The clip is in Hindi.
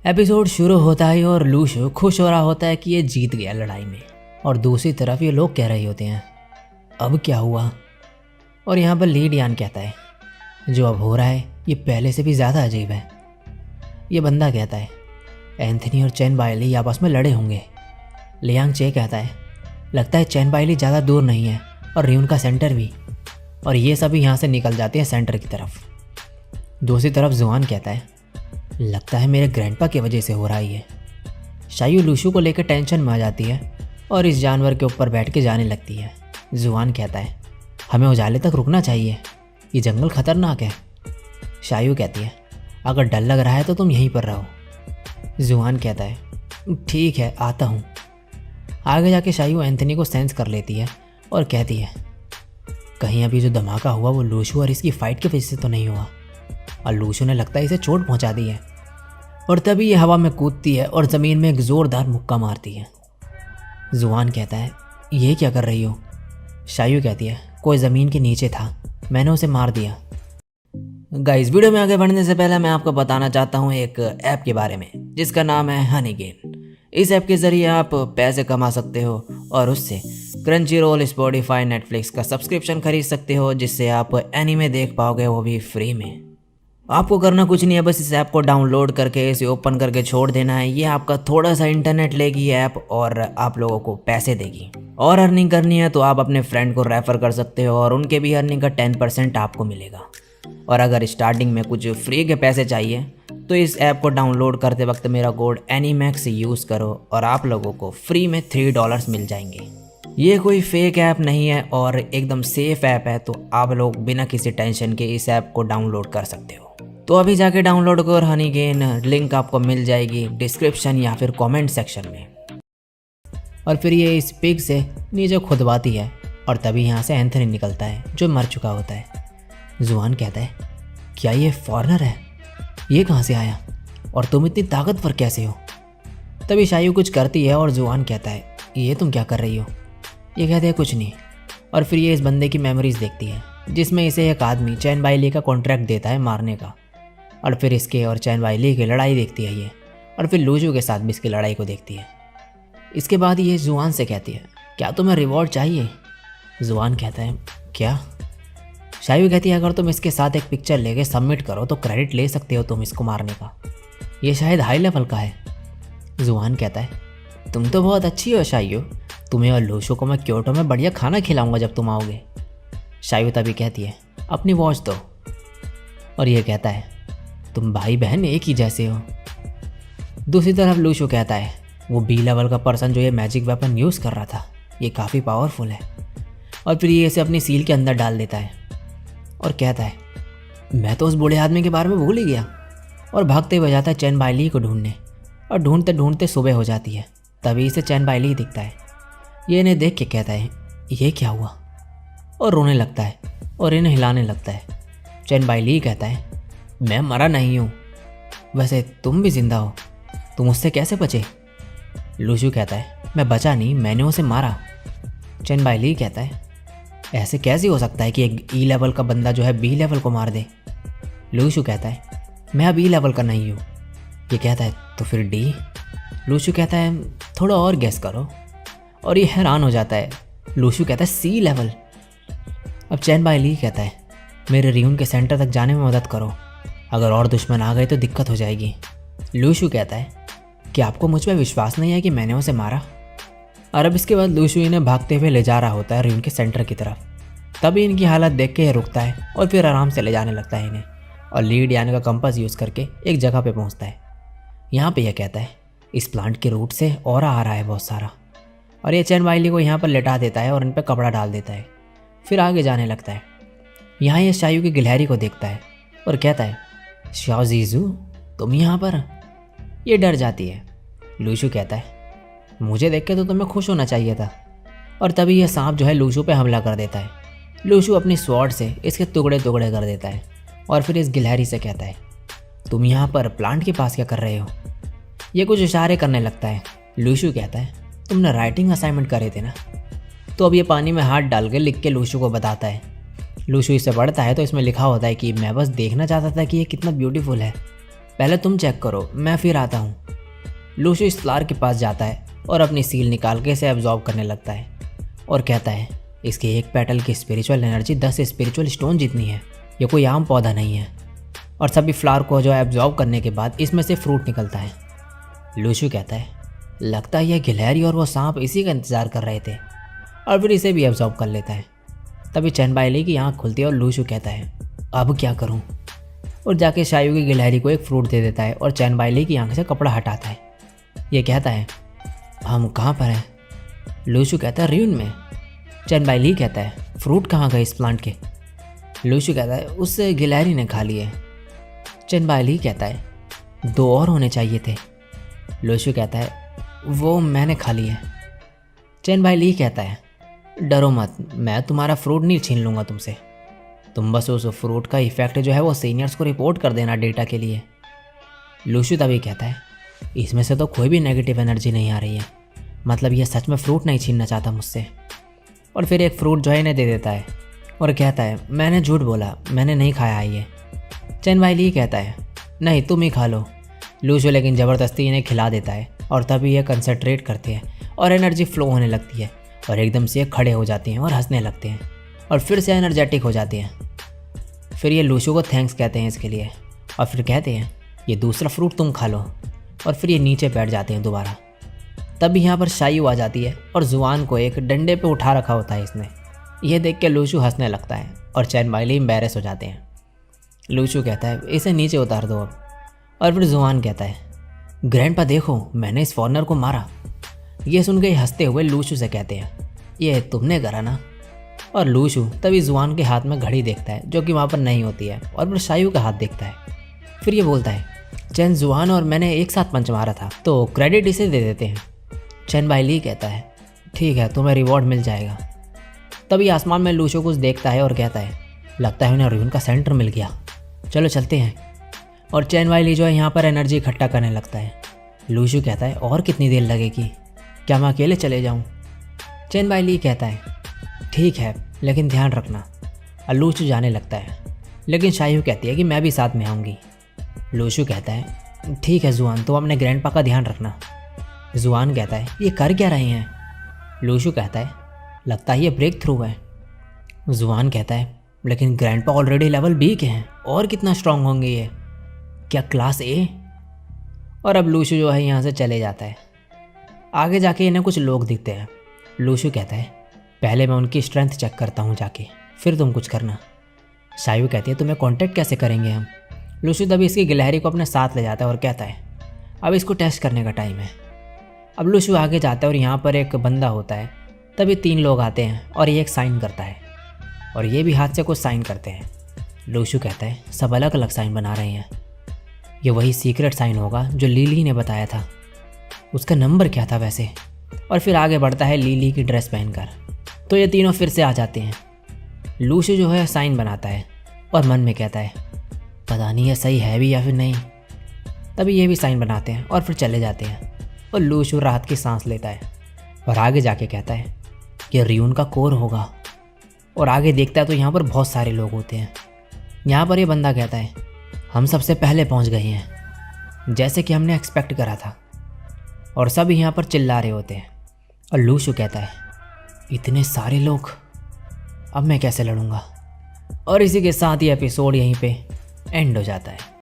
एपिसोड शुरू होता है और लूशो खुश हो रहा होता है कि ये जीत गया लड़ाई में, और दूसरी तरफ ये लोग कह रहे होते हैं अब क्या हुआ। और यहाँ पर ली डियान कहता है जो अब हो रहा है ये पहले से भी ज़्यादा अजीब है। ये बंदा कहता है एंथनी और चैन बायली आपस में लड़े होंगे। लियांग चे कहता है लगता है चैन बायली ज़्यादा दूर नहीं है और रियून का सेंटर भी। और ये सभी यहाँ से निकल जाते हैं सेंटर की तरफ। दूसरी तरफ जुआन कहता है लगता है मेरे ग्रैंडपा की वजह से हो रहा ही है। शायू लूशू को लेकर टेंशन में आ जाती है और इस जानवर के ऊपर बैठ के जाने लगती है। जुआन कहता है हमें उजाले तक रुकना चाहिए, ये जंगल खतरनाक है। शायू कहती है अगर डर लग रहा है तो तुम यहीं पर रहो। जुआन कहता है ठीक है आता हूँ। आगे जाके शायू एंथनी को सेंस कर लेती है और कहती है कहीं अभी जो धमाका हुआ वो लूशू और इसकी फाइट की वजह से तो नहीं हुआ, और लूशू ने लगता है इसे चोट पहुंचा दी है। और तभी ये हवा में कूदती है और ज़मीन में एक ज़ोरदार मुक्का मारती है। जुआन कहता है ये क्या कर रही हो। शायू कहती है कोई ज़मीन के नीचे था, मैंने उसे मार दिया। गाइस वीडियो में आगे बढ़ने से पहले मैं आपको बताना चाहता हूँ एक ऐप के बारे में जिसका नाम है हनीगेन। इस ऐप के ज़रिए आप पैसे कमा सकते हो और उससे क्रंचीरोल, स्पॉटिफाई, नेटफ्लिक्स का सब्सक्रिप्शन खरीद सकते हो जिससे आप एनीमे देख पाओगे, वो भी फ्री में। आपको करना कुछ नहीं है, बस इस ऐप को डाउनलोड करके इसे ओपन करके छोड़ देना है। ये आपका थोड़ा सा इंटरनेट लेगी ऐप और आप लोगों को पैसे देगी। और अर्निंग करनी है तो आप अपने फ्रेंड को रेफ़र कर सकते हो और उनके भी अर्निंग का 10% आपको मिलेगा। और अगर स्टार्टिंग में कुछ फ्री के पैसे चाहिए तो इस ऐप को डाउनलोड करते वक्त मेरा कोड एनीमैक्स यूज़ करो और आप लोगों को फ्री में $3 मिल जाएंगे। ये कोई फेक ऐप नहीं है और एकदम सेफ ऐप है, तो आप लोग बिना किसी टेंशन के इस ऐप को डाउनलोड कर सकते हो। तो अभी जाके डाउनलोड करो हनीगेन, लिंक आपको मिल जाएगी डिस्क्रिप्शन या फिर कमेंट सेक्शन में। और फिर ये इस पिग से नीचे खुदवाती है और तभी यहाँ से एंथनी निकलता है जो मर चुका होता है। जुआन कहता है क्या ये फॉरेनर है, ये कहाँ से आया और तुम इतनी ताकतवर कैसे हो। तभी शायू कुछ करती है और जुआन कहता है ये तुम क्या कर रही हो। ये कहते हैं कुछ नहीं। और फिर ये इस बंदे की मेमोरीज देखती है जिसमें इसे एक आदमी चैन बायली का कॉन्ट्रैक्ट देता है मारने का। और फिर इसके और चैन बायली की लड़ाई देखती है ये, और फिर लूजू के साथ भी इसकी लड़ाई को देखती है। इसके बाद ये जुआन से कहती है क्या तुम्हें रिवॉर्ड चाहिए। जुआन कहता है क्या। शायू कहती है अगर तुम इसके साथ एक पिक्चर लेके सबमिट करो तो क्रेडिट ले सकते हो तुम इसको मारने का, ये शायद हाई लेवल का है। जुआन कहता है तुम तो बहुत अच्छी हो शायू, तुम्हें और लूशू को मैं क्योटो में बढ़िया खाना खिलाऊंगा जब तुम आओगे। शायू तभी कहती है अपनी वॉच दो। और ये कहता है तुम भाई बहन एक ही जैसे हो। दूसरी तरफ लूशू कहता है वो बी लेवल का पर्सन जो ये मैजिक वेपन यूज़ कर रहा था ये काफ़ी पावरफुल है। और फिर ये इसे अपनी सील के अंदर डाल देता है और कहता है मैं तो उस बूढ़े आदमी के बारे में भूल ही गया। और भागते हुए जाता है चैन बायली को ढूंढने, और ढूंढते ढूंढते सुबह हो जाती है। तभी इसे चैन बायली दिखता है। ये इन्हें देख के कहता है ये क्या हुआ, और रोने लगता है और इन्हें हिलाने लगता है। चैन बायली कहता है मैं मरा नहीं हूँ, वैसे तुम भी जिंदा हो, तुम उससे कैसे बचे। लूशू कहता है मैं बचा नहीं, मैंने उसे मारा। चैन बायली कहता है ऐसे कैसे हो सकता है कि एक ई लेवल का बंदा जो है बी लेवल को मार दे। लूशू कहता है मैं अब ई लेवल का नहीं हूँ। ये कहता है तो फिर डी। लूशू कहता है थोड़ा और गेस करो। और ये हैरान हो जाता है। लूशू कहता है सी लेवल। अब चैन बायली कहता है मेरे रियून के सेंटर तक जाने में मदद करो, अगर और दुश्मन आ गए तो दिक्कत हो जाएगी। लूशू कहता है कि आपको मुझ पर विश्वास नहीं है कि मैंने उसे मारा। और अब इसके बाद लूशू इन्हें भागते हुए ले जा रहा होता है रियून के सेंटर की तरफ। तभी इनकी हालत देख के ये रुकता है और फिर आराम से ले जाने लगता है इन्हें, और लीड यानी का कंपास यूज़ करके एक जगह पे पहुंचता है। यहाँ पे यह कहता है इस प्लांट के रूट से ऑरा आ रहा है बहुत सारा। और ये चैन बायली को यहाँ पर लेटा देता है और इन पर कपड़ा डाल देता है। फिर आगे जाने लगता है। यहाँ ये शायू की गिलहरी को देखता है और कहता है शाओ जीजू तुम यहाँ पर। ये डर जाती है। लूशू कहता है मुझे देख के तो तुम्हें खुश होना चाहिए था। और तभी यह सांप जो है लूशू पे हमला कर देता है। लूशू अपनी स्वॉर्ड से इसके टुकड़े टुकड़े कर देता है और फिर इस गिलहरी से कहता है तुम यहाँ पर प्लांट के पास क्या कर रहे हो। ये कुछ इशारे करने लगता है। लूशू कहता है तुमने राइटिंग असाइनमेंट करे थे ना। तो अब ये पानी में हाथ डाल के लिख के लूशू को बताता है। लूशू इसे पढ़ता है तो इसमें लिखा होता है कि मैं बस देखना चाहता था कि ये कितना ब्यूटीफुल है। पहले तुम चेक करो, मैं फिर आता हूँ। लूशु इस फ्लावर के पास जाता है और अपनी सील निकाल के इसे एब्जॉर्ब करने लगता है और कहता है इसके एक पेटल की स्पिरिचुअल एनर्जी 10 स्पिरिचुअल स्टोन जितनी है। ये कोई आम पौधा नहीं है। और सभी फ्लावर को जो एब्जॉर्ब करने के बाद इसमें से फ्रूट निकलता है। लूशु कहता है लगता है यह गिलहरी और वो सांप इसी का इंतज़ार कर रहे थे, और फिर इसे भी एब्जॉर्ब कर लेता है। तभी चैन बाई ली की आँख खुलती है और लूशु कहता है अब क्या करूँ, और जाके शायू की गिलहरी को एक फ्रूट दे देता है और चैन बाई ली की आँख से कपड़ा हटाता है। ये कहता है हम कहाँ पर हैं? लूशु कहता है र्यून में। चैन बाई ली कहता है फ्रूट कहाँ गए इस प्लांट के? लूशु कहता है उससे गिलहरी ने खा लिए। चैन बाई ली कहता है 2 और होने चाहिए थे। लूशु कहता है वो मैंने खा लिए। चैन बाई ली कहता है डरो मत, मैं तुम्हारा फ्रूट नहीं छीन लूँगा तुमसे। तुम बस उस फ्रूट का इफेक्ट जो है वो सीनियर्स को रिपोर्ट कर देना डेटा के लिए। लूशु तभी कहता है इसमें से तो कोई भी नेगेटिव एनर्जी नहीं आ रही है, मतलब ये सच में फ्रूट नहीं छीनना चाहता मुझसे। और फिर एक फ्रूट जो है इन्हें दे देता है और कहता है मैंने झूठ बोला, मैंने नहीं खाया है ये। चैन बाई ली कहता है नहीं तुम ही खा लो। लूशु लेकिन ज़बरदस्ती इन्हें खिला देता है और तभी ये कंसंट्रेट करते हैं और एनर्जी फ्लो होने लगती है और एकदम से खड़े हो जाते हैं और हंसने लगते हैं और फिर से एनर्जेटिक हो जाते हैं। फिर ये लूशु को थैंक्स कहते हैं इसके लिए और फिर कहते हैं ये दूसरा फ्रूट तुम खा लो, और फिर ये नीचे बैठ जाते हैं दोबारा। तभी यहाँ पर शायू आ जाती है और जुआन को एक डंडे पे उठा रखा होता है इसने। यह देख के लूशु हंसने लगता है और चैन बाई ली एम्बैरेस हो जाते हैं। लूशु कहता है इसे नीचे उतार दो अब, और फिर जुआन कहता है ग्रैंडपा देखो मैंने इस फॉरनर को मारा। ये सुन के हंसते हुए लूशु से कहते हैं ये तुमने करा ना। और लूशु तभी जुआन के हाथ में घड़ी देखता है जो कि वहाँ पर नहीं होती है, और फिर शायू का हाथ देखता है। फिर ये बोलता है चैन जुआन और मैंने एक साथ पंच मारा था तो क्रेडिट इसे दे देते हैं। चैन बाई ली कहता है ठीक है तुम्हें रिवॉर्ड मिल जाएगा। तभी आसमान में लूशु कुछ देखता है और कहता है लगता है उन्हें र्यून का सेंटर मिल गया, चलो चलते हैं। और चैन बाई ली जो है यहाँ पर एनर्जी इकट्ठा करने लगता है। लूशु कहता है और कितनी देर लगेगी, क्या मैं अकेले चले जाऊँ? चैन बाई ली कहता है ठीक है लेकिन ध्यान रखना। और लूशु जाने लगता है, लेकिन शायू कहती है कि मैं भी साथ में आऊँगी। लूशु कहता है ठीक है जुआन, तुम अपने ग्रैंडपा का ध्यान रखना। जुआन कहता है ये कर क्या रहे हैं? लूशु कहता है लगता है ये ब्रेक थ्रू है। जुआन कहता है लेकिन ग्रैंडपा ऑलरेडी लेवल B के हैं, और कितना स्ट्रांग होंगे ये, क्या क्लास A? और अब लूशु जो है यहाँ से चले जाता है। आगे जाके इन्हें कुछ लोग दिखते हैं। लूशु कहता है पहले मैं उनकी स्ट्रेंथ चेक करता हूँ जाके, फिर तुम कुछ करना। शायू कहती है तुम्हें कांटेक्ट कैसे करेंगे हम? लूशु तभी इसकी गिलहरी को अपने साथ ले जाता है और कहता है अब इसको टेस्ट करने का टाइम है। अब लूशु आगे जाता है और यहाँ पर एक बंदा होता है। तभी 3 लोग आते हैं और ये एक साइन करता है और ये भी हाथ से कुछ साइन करते हैं। लूशु कहता है सब अलग अलग साइन बना रहे हैं, ये वही सीक्रेट साइन होगा जो लीली ने बताया था। उसका नंबर क्या था वैसे? और फिर आगे बढ़ता है लीली की ड्रेस पहनकर। तो ये तीनों फिर से आ जाते हैं। लूशु जो है साइन बनाता है और मन में कहता है पता नहीं ये सही है भी या फिर नहीं। तभी ये भी साइन बनाते हैं और फिर चले जाते हैं और लूशु राहत की सांस लेता है और आगे जाके कहता है कि र्यून का कोर होगा। और आगे देखता है तो यहाँ पर बहुत सारे लोग होते हैं। यहाँ पर ये बंदा कहता है हम सबसे पहले पहुँच गए हैं, जैसे कि हमने एक्सपेक्ट करा था। और सब यहाँ पर चिल्ला रहे होते हैं। और लूशु कहता है इतने सारे लोग, अब मैं कैसे लड़ूंगा? और इसी के साथ ये एपिसोड यहीं पे एंड हो जाता है।